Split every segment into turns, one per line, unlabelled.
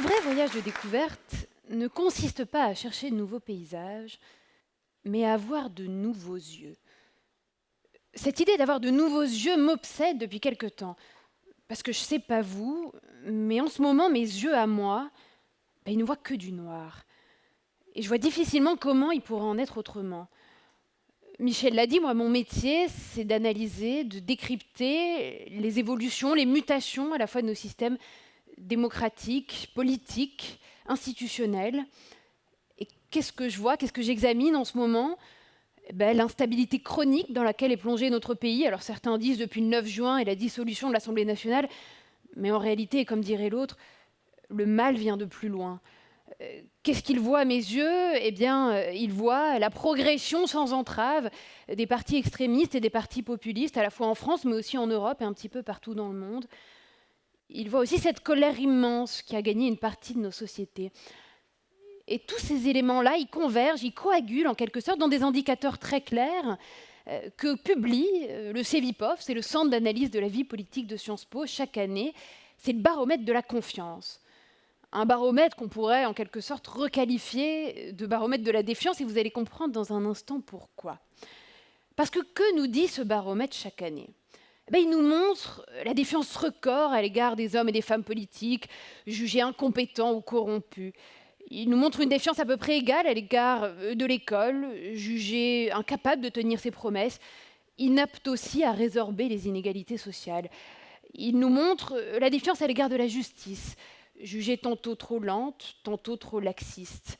vrai voyage de découverte ne consiste pas à chercher de nouveaux paysages, mais à avoir de nouveaux yeux. Cette idée d'avoir de nouveaux yeux m'obsède depuis quelque temps, parce que je ne sais pas vous, mais en ce moment, mes yeux à moi, ils ne voient que du noir. Et je vois difficilement comment il pourrait en être autrement. Michel l'a dit, moi, mon métier, c'est d'analyser, de décrypter les évolutions, les mutations à la fois de nos systèmes démocratiques, politiques, institutionnels. Et qu'est-ce que je vois, qu'est-ce que j'examine en ce moment? L'instabilité chronique dans laquelle est plongé notre pays. Alors certains disent depuis le 9 juin et la dissolution de l'Assemblée nationale, mais en réalité, comme dirait l'autre, le mal vient de plus loin. Qu'est-ce qu'il voit à mes yeux? Il voit la progression sans entrave des partis extrémistes et des partis populistes, à la fois en France, mais aussi en Europe et un petit peu partout dans le monde. Il voit aussi cette colère immense qui a gagné une partie de nos sociétés. Et tous ces éléments-là, ils convergent, ils coagulent en quelque sorte dans des indicateurs très clairs que publie le CEVIPOF, c'est le Centre d'analyse de la vie politique de Sciences Po, chaque année. C'est le baromètre de la confiance. Un baromètre qu'on pourrait en quelque sorte requalifier de baromètre de la défiance, et vous allez comprendre dans un instant pourquoi. Parce que nous dit ce baromètre chaque année? Il nous montre la défiance record à l'égard des hommes et des femmes politiques, jugés incompétents ou corrompus. Il nous montre une défiance à peu près égale à l'égard de l'école, jugée incapable de tenir ses promesses, inapte aussi à résorber les inégalités sociales. Il nous montre la défiance à l'égard de la justice, jugée tantôt trop lente, tantôt trop laxiste.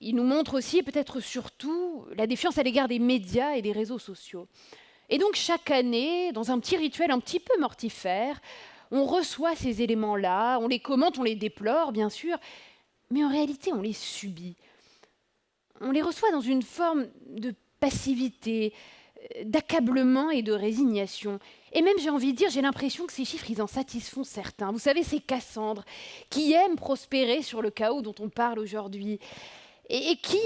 Il nous montre aussi, peut-être surtout, la défiance à l'égard des médias et des réseaux sociaux. Et donc chaque année, dans un petit rituel un petit peu mortifère, on reçoit ces éléments-là, on les commente, on les déplore, bien sûr, mais en réalité, on les subit. On les reçoit dans une forme de passivité, d'accablement et de résignation. Et même, j'ai envie de dire, j'ai l'impression que ces chiffres, ils en satisfont certains. Vous savez, ces Cassandres qui aiment prospérer sur le chaos dont on parle aujourd'hui et qui,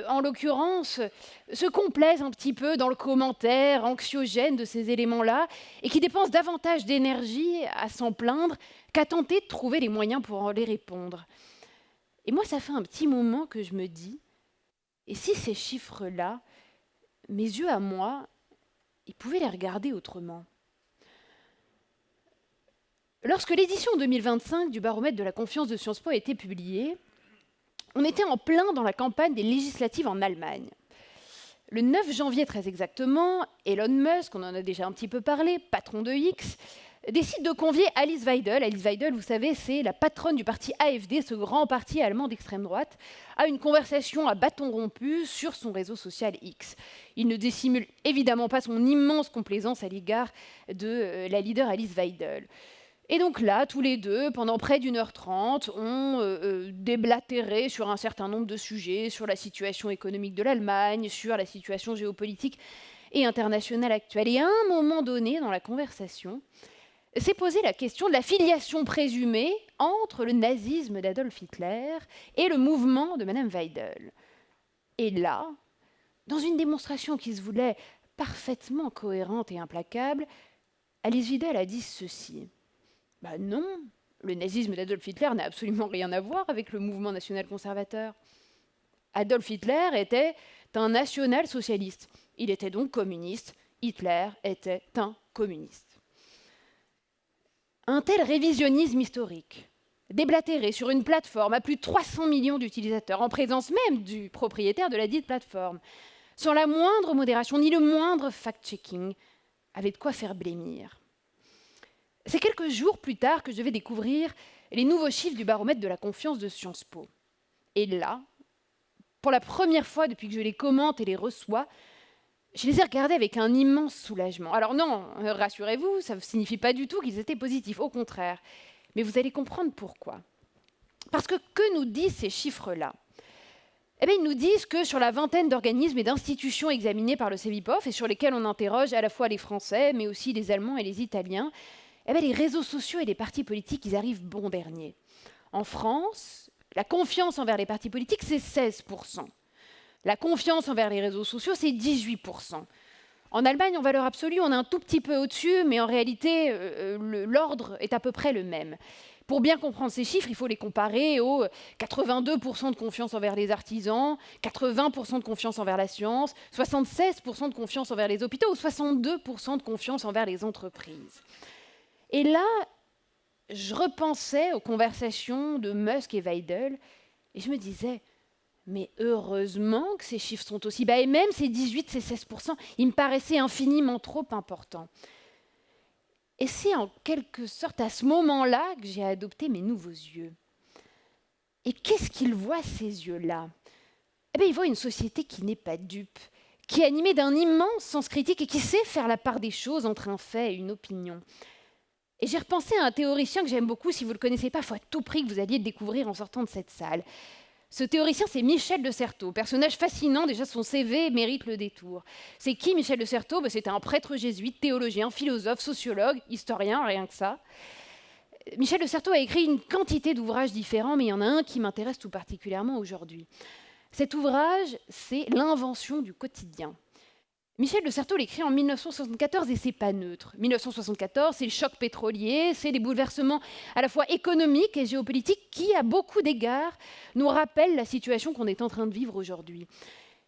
en l'occurrence, se complaisent un petit peu dans le commentaire anxiogène de ces éléments-là et qui dépensent davantage d'énergie à s'en plaindre qu'à tenter de trouver les moyens pour en les répondre. Et moi, ça fait un petit moment que je me dis, et si ces chiffres-là, mes yeux à moi, ils pouvaient les regarder autrement? Lorsque l'édition 2025 du baromètre de la confiance de Sciences Po a été publiée, on était en plein dans la campagne des législatives en Allemagne. Le 9 janvier très exactement, Elon Musk, on en a déjà un petit peu parlé, patron de X, décide de convier Alice Weidel. Alice Weidel, vous savez, c'est la patronne du parti AfD, ce grand parti allemand d'extrême droite, à une conversation à bâton rompu sur son réseau social X. Il ne dissimule évidemment pas son immense complaisance à l'égard de la leader Alice Weidel. Et donc là, tous les deux, pendant près d'1h30, ont déblatéré sur un certain nombre de sujets, sur la situation économique de l'Allemagne, sur la situation géopolitique et internationale actuelle. Et à un moment donné, dans la conversation, s'est posée la question de la filiation présumée entre le nazisme d'Adolf Hitler et le mouvement de Madame Weidel. Et là, dans une démonstration qui se voulait parfaitement cohérente et implacable, Alice Weidel a dit ceci. Non, le nazisme d'Adolf Hitler n'a absolument rien à voir avec le mouvement national-conservateur. Adolf Hitler était un national-socialiste. Il était donc communiste. Hitler était un communiste. Un tel révisionnisme historique, déblatéré sur une plateforme à plus de 300 millions d'utilisateurs, en présence même du propriétaire de la dite plateforme, sans la moindre modération ni le moindre fact-checking, avait de quoi faire blêmir. C'est quelques jours plus tard que je devais découvrir les nouveaux chiffres du baromètre de la confiance de Sciences Po. Et là, pour la première fois depuis que je les commente et les reçois, je les ai regardés avec un immense soulagement. Alors non, rassurez-vous, ça ne signifie pas du tout qu'ils étaient positifs, au contraire. Mais vous allez comprendre pourquoi. Parce que nous disent ces chiffres-là? Ils nous disent que sur la vingtaine d'organismes et d'institutions examinés par le CEVIPOF et sur lesquels on interroge à la fois les Français, mais aussi les Allemands et les Italiens, les réseaux sociaux et les partis politiques, ils arrivent bon dernier. En France, la confiance envers les partis politiques, c'est 16%. La confiance envers les réseaux sociaux, c'est 18%. En Allemagne, en valeur absolue, on est un tout petit peu au-dessus, mais en réalité, l'ordre est à peu près le même. Pour bien comprendre ces chiffres, il faut les comparer aux 82% de confiance envers les artisans, 80% de confiance envers la science, 76% de confiance envers les hôpitaux ou 62% de confiance envers les entreprises. Et là, je repensais aux conversations de Musk et Weidel et je me disais, mais heureusement que ces chiffres sont aussi bas, et même ces 18, ces 16%, ils me paraissaient infiniment trop importants. Et c'est en quelque sorte à ce moment-là que j'ai adopté mes nouveaux yeux. Et qu'est-ce qu'ils voient, ces yeux-là? Eh bien, ils voient une société qui n'est pas dupe, qui est animée d'un immense sens critique et qui sait faire la part des choses entre un fait et une opinion. Et j'ai repensé à un théoricien que j'aime beaucoup. Si vous ne le connaissez pas, il faut à tout prix que vous alliez le découvrir en sortant de cette salle. Ce théoricien, c'est Michel de Certeau, personnage fascinant, déjà son CV mérite le détour. C'est qui Michel de Certeau? C'était un prêtre jésuite, théologien, philosophe, sociologue, historien, rien que ça. Michel de Certeau a écrit une quantité d'ouvrages différents, mais il y en a un qui m'intéresse tout particulièrement aujourd'hui. Cet ouvrage, c'est L'invention du quotidien. Michel de Certeau l'écrit en 1974 et c'est pas neutre. 1974, c'est le choc pétrolier, c'est des bouleversements à la fois économiques et géopolitiques qui, à beaucoup d'égards, nous rappellent la situation qu'on est en train de vivre aujourd'hui.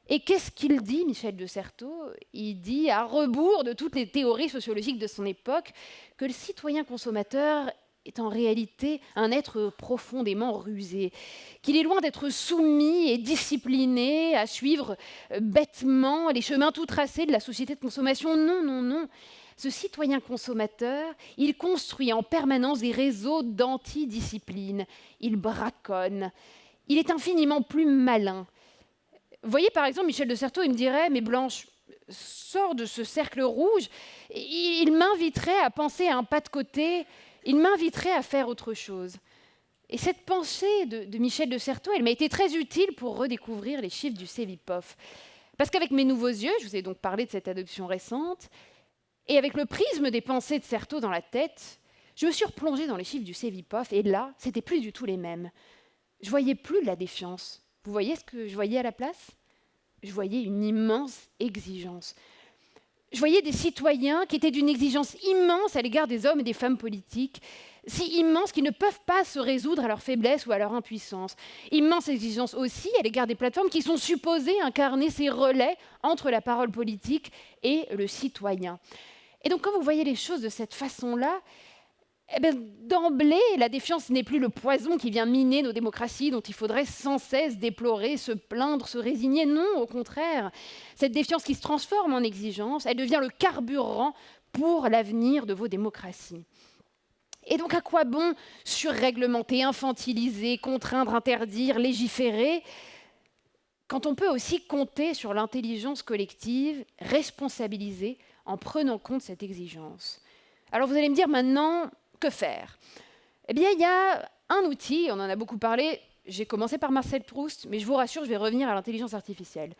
Et qu'est-ce qu'il dit, Michel de Certeau? Il dit, à rebours de toutes les théories sociologiques de son époque, que le citoyen consommateur est en réalité un être profondément rusé, qu'il est loin d'être soumis et discipliné à suivre bêtement les chemins tout tracés de la société de consommation. Non, non, non. Ce citoyen consommateur, il construit en permanence des réseaux d'antidiscipline. Il braconne. Il est infiniment plus malin. Vous voyez, par exemple, Michel de Certeau, il me dirait « Mais Blanche, sors de ce cercle rouge ». Il m'inviterait à penser à un pas de côté. Il m'inviterait à faire autre chose. Et cette pensée de Michel de Certeau, elle m'a été très utile pour redécouvrir les chiffres du Cevipof. Parce qu'avec mes nouveaux yeux, je vous ai donc parlé de cette adoption récente, et avec le prisme des pensées de Certeau dans la tête, je me suis replongée dans les chiffres du Cevipof, et là, c'était plus du tout les mêmes. Je voyais plus de la défiance. Vous voyez ce que je voyais à la place? Je voyais une immense exigence. Je voyais des citoyens qui étaient d'une exigence immense à l'égard des hommes et des femmes politiques, si immense qu'ils ne peuvent pas se résoudre à leur faiblesse ou à leur impuissance. Immense exigence aussi à l'égard des plateformes qui sont supposées incarner ces relais entre la parole politique et le citoyen. Et donc quand vous voyez les choses de cette façon-là, d'emblée, la défiance n'est plus le poison qui vient miner nos démocraties, dont il faudrait sans cesse déplorer, se plaindre, se résigner. Non, au contraire. Cette défiance qui se transforme en exigence, elle devient le carburant pour l'avenir de vos démocraties. Et donc, à quoi bon surréglementer, infantiliser, contraindre, interdire, légiférer, quand on peut aussi compter sur l'intelligence collective, responsabiliser en prenant compte de cette exigence? Alors, vous allez me dire maintenant, que faire? Eh bien, il y a un outil, on en a beaucoup parlé, j'ai commencé par Marcel Proust, mais je vous rassure, je vais revenir à l'intelligence artificielle.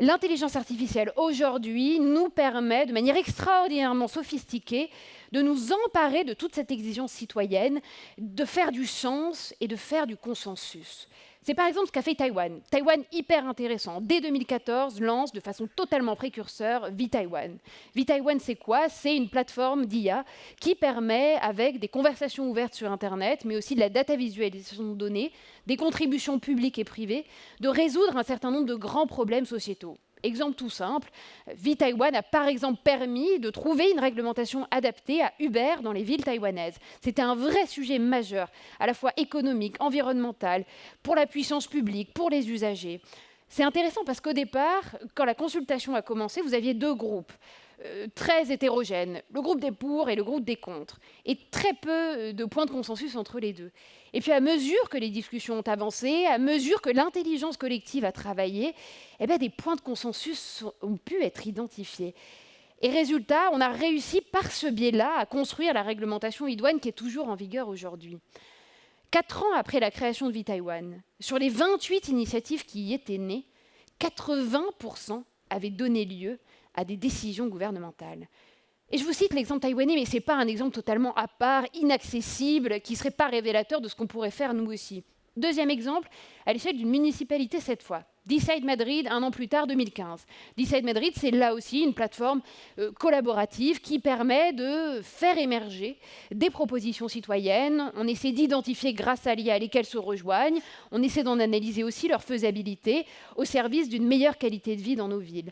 L'intelligence artificielle, aujourd'hui, nous permet, de manière extraordinairement sophistiquée, de nous emparer de toute cette exigence citoyenne, de faire du sens et de faire du consensus. C'est par exemple ce qu'a fait Taïwan. Taïwan, hyper intéressant. Dès 2014, lance de façon totalement précurseur VTaiwan. VTaiwan, c'est quoi? C'est une plateforme d'IA qui permet, avec des conversations ouvertes sur Internet, mais aussi de la data visualisation de données, des contributions publiques et privées, de résoudre un certain nombre de grands problèmes sociétaux. Exemple tout simple, VTaiwan a par exemple permis de trouver une réglementation adaptée à Uber dans les villes taïwanaises. C'était un vrai sujet majeur, à la fois économique, environnemental, pour la puissance publique, pour les usagers. C'est intéressant parce qu'au départ, quand la consultation a commencé, vous aviez deux groupes très hétérogènes, le groupe des pour et le groupe des contre, et très peu de points de consensus entre les deux. Et puis à mesure que les discussions ont avancé, à mesure que l'intelligence collective a travaillé, des points de consensus ont pu être identifiés. Et résultat, on a réussi par ce biais-là à construire la réglementation idoine qui est toujours en vigueur aujourd'hui. 4 ans après la création de VTaiwan, sur les 28 initiatives qui y étaient nées, 80% avaient donné lieu à des décisions gouvernementales. Et je vous cite l'exemple taïwanais, mais ce n'est pas un exemple totalement à part, inaccessible, qui ne serait pas révélateur de ce qu'on pourrait faire nous aussi. Deuxième exemple, à l'échelle d'une municipalité cette fois. Decide Madrid, un an plus tard, 2015. Decide Madrid, c'est là aussi une plateforme collaborative qui permet de faire émerger des propositions citoyennes. On essaie d'identifier grâce à l'IA lesquelles se rejoignent. On essaie d'en analyser aussi leur faisabilité au service d'une meilleure qualité de vie dans nos villes.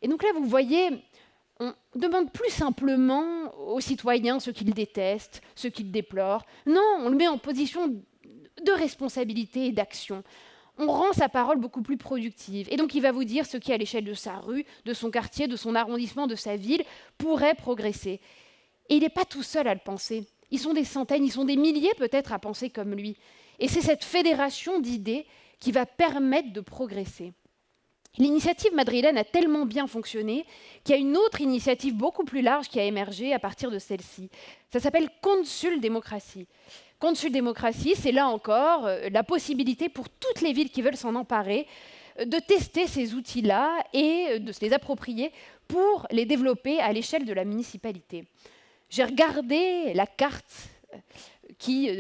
Et donc là, vous voyez, on demande plus simplement aux citoyens ce qu'ils détestent, ce qu'ils déplorent. Non, on le met en position de responsabilité et d'action. On rend sa parole beaucoup plus productive. Et donc il va vous dire ce qui, à l'échelle de sa rue, de son quartier, de son arrondissement, de sa ville, pourrait progresser. Et il n'est pas tout seul à le penser. Ils sont des centaines, ils sont des milliers peut-être à penser comme lui. Et c'est cette fédération d'idées qui va permettre de progresser. L'initiative madrilène a tellement bien fonctionné qu'il y a une autre initiative beaucoup plus large qui a émergé à partir de celle-ci. Ça s'appelle Consul Démocratie. Consul Démocratie, c'est là encore la possibilité pour toutes les villes qui veulent s'en emparer de tester ces outils-là et de se les approprier pour les développer à l'échelle de la municipalité. J'ai regardé la carte qui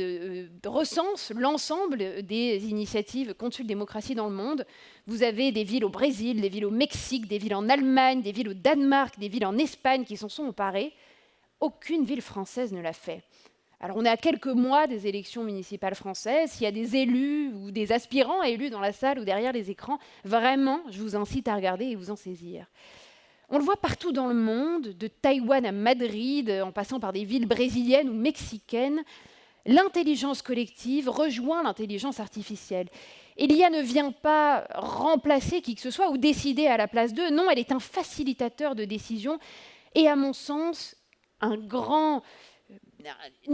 recense l'ensemble des initiatives Consul Démocratie dans le monde. Vous avez des villes au Brésil, des villes au Mexique, des villes en Allemagne, des villes au Danemark, des villes en Espagne qui s'en sont emparées. Aucune ville française ne l'a fait. Alors on est à quelques mois des élections municipales françaises. S'il y a des élus ou des aspirants élus dans la salle ou derrière les écrans, vraiment, je vous incite à regarder et vous en saisir. On le voit partout dans le monde, de Taïwan à Madrid, en passant par des villes brésiliennes ou mexicaines. L'intelligence collective rejoint l'intelligence artificielle. Et l'IA ne vient pas remplacer qui que ce soit ou décider à la place d'eux. Non, elle est un facilitateur de décision et, à mon sens, une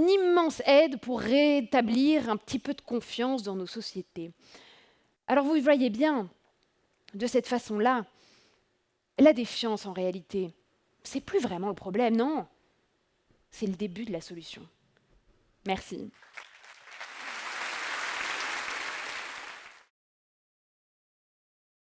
immense aide pour rétablir un petit peu de confiance dans nos sociétés. Alors vous voyez bien, de cette façon-là, la défiance en réalité, c'est plus vraiment le problème, non. C'est le début de la solution. Merci.